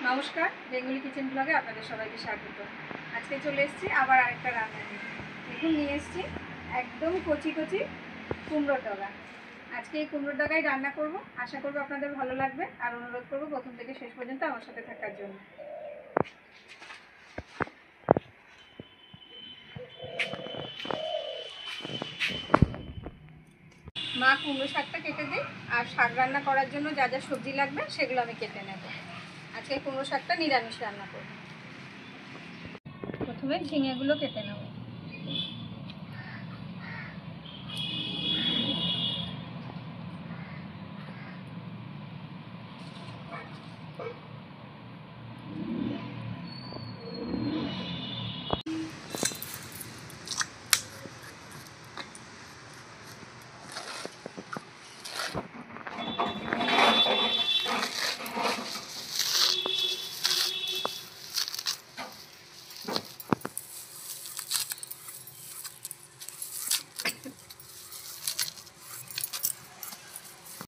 নমস্কার, Bengali kitchen ব্লগে আপনাদের সবাইকে স্বাগত। আজকে চলে এসেছি আবার আরেকটা রান্না নিয়ে। দেখুন নিয়ে এসেছি একদম কচি কচি কুমড়োর ডগা। আজকে এই কুমড়োর ডগাই রান্না করব। আশা করব আপনাদের ভালো লাগবে, আর অনুরোধ করব প্রথম থেকে শেষ পর্যন্ত আমার সাথে থাকার জন্য। মা কুমড়ো শাকটা কেটে দিই, আর শাক রান্না করার জন্য যা যা সবজি লাগবে সেগুলো আমি কেটে নেব। আজকে কুমড়ো শাকটা নিরামিষ রান্না করব। প্রথমে ঝিঙেগুলো কেটে নেব।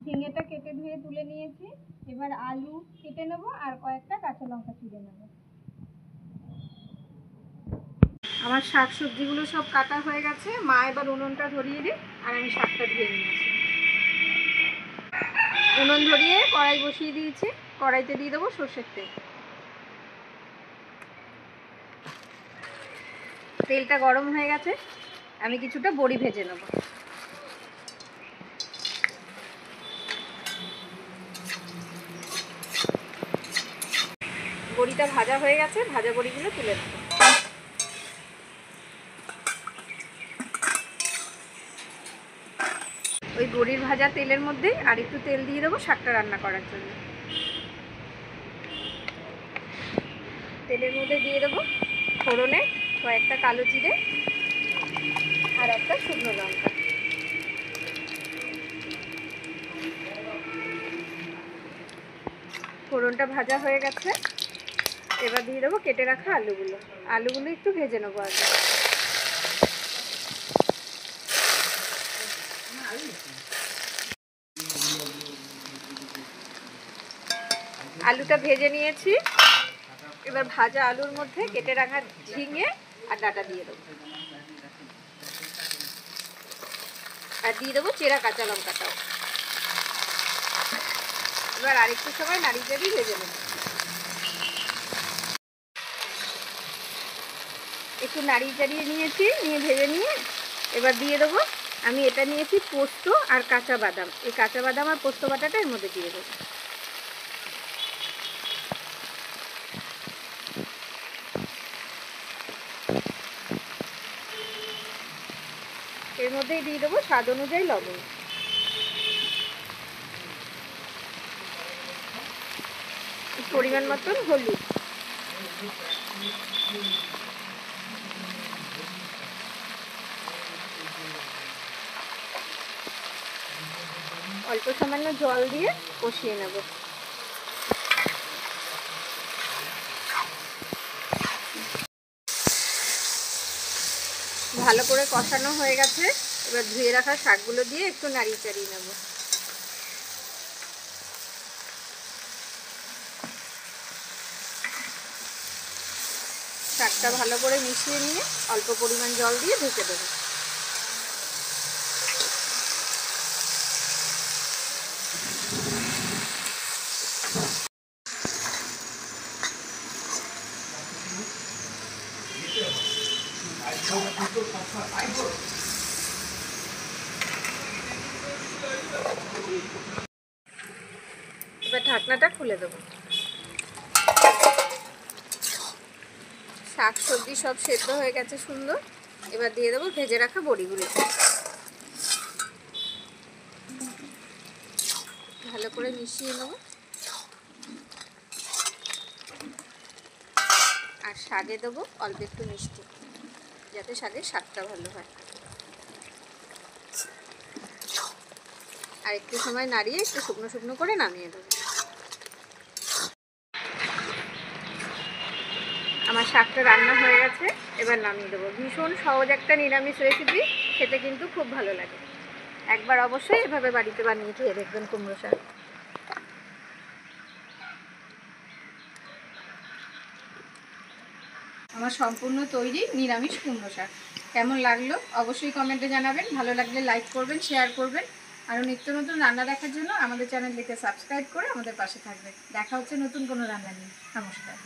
ঝিঙেটা কেটে ধুয়ে তুলে নিয়েছি। এবার আলু কেটে নেব আর কয়েকটা কাঁচা লঙ্কা চিড়ে নেব। আমার শাক সবজিগুলো সব কাটা হয়ে গেছে। মা এবার উনুনটা ধরিয়ে দিই, আর আমি শাকটা ধুয়ে নিয়ে আসি। উনুন ধরিয়ে কড়াই বসিয়ে দিয়েছি। কড়াইতে দিয়ে দেবো সর্ষের তেল। তেলটা গরম হয়ে গেছে, আমি কিছুটা বড়ি ভেজে নেব। বড়িটা ভাজা হয়ে গেছে, ভাজা বড়িগুলো তুলে নেব। ওই বড়ির ভাজা তেলের মধ্যে আর একটু তেল দিয়ে দেবো শাকটা রান্না করার জন্য। তেলের মধ্যে দিয়ে দেবো ফোড়নে কয়েকটা কালো জিরে আর একটা শুকনো লঙ্কা। ফোড়নটা ভাজা হয়ে গেছে, এবার দিয়ে দেবো কেটে রাখা আলুগুলো। আলুগুলো একটু ভেজে নেবো আগে। আলুটা ভেজে নিয়েছি। এবার ভাজা আলুর মধ্যে কেটে রাখা ঝিঙে আর ডাঁটা দিয়ে দেবো, আর দিয়ে দেবো চেরা কাঁচা লঙ্কাটাও। এবার আরেকটু সময় নাড়িয়ে চাড়িয়ে ভেজে নেব। একটু নাড়িয়ে চাড়িয়ে নিয়েছি, নিয়ে ভেজে নিয়ে এবার দিয়ে দেবো। আমি এটা নিয়েছি পোস্ত আর কাঁচা বাদাম। এই কাঁচা বাদাম আর পোস্ত বাটাটা এর মধ্যে দিয়ে দেবো। এর মধ্যেই দিয়ে দেবো স্বাদ অনুযায়ী লবণ। পরিমাণ মতন হলুদ। অল্প সামান্য জল দিয়ে কষিয়ে নেব। ভালো করে কষানো হয়ে গেছে। এবার ধুয়ে রাখা শাকগুলো দিয়ে একটু নাড়িয়ে চাড়িয়ে নেব। শাকটা ভালো করে মিশিয়ে নিয়ে অল্প পরিমাণ জল দিয়ে ঢেকে দেবো। এবার ঢাকনাটা খুলে দেবো। শাক সবজি সব সেদ্ধ হয়ে গেছে সুন্দর। এবার দিয়ে দেবো ভেজে রাখা বড়িগুলো। ভালো করে মিশিয়ে নেব। আর শাকে দেবো অল্প একটু মিষ্টি, যাতে শাকের স্বাদটা ভালো হয়। আর একটু সময় নাড়িয়ে একটু শুকনো শুকনো করে নামিয়ে দেবো। আমার শাকটা রান্না হয়ে গেছে, এবার নামিয়ে দেবো। ভীষণ সহজ একটা নিরামিষ রেসিপি, খেতে কিন্তু খুব ভালো লাগে। একবার অবশ্যই এভাবে বাড়িতে বানিয়ে খেয়ে দেখবেন কুমড়ো শাক। আমার সম্পূর্ণ তৈরি নিরামিষ কুমড়ো শাক। কেমন লাগলো অবশ্যই কমেন্টে জানাবেন, ভালো লাগলে লাইক করবেন, শেয়ার করবেন। আরও নিত্য নতুন রান্না দেখার জন্য আমাদের চ্যানেলটিকে সাবস্ক্রাইব করে আমাদের পাশে থাকবেন। দেখা হচ্ছে নতুন কোনো রান্না নিয়ে। নমস্কার।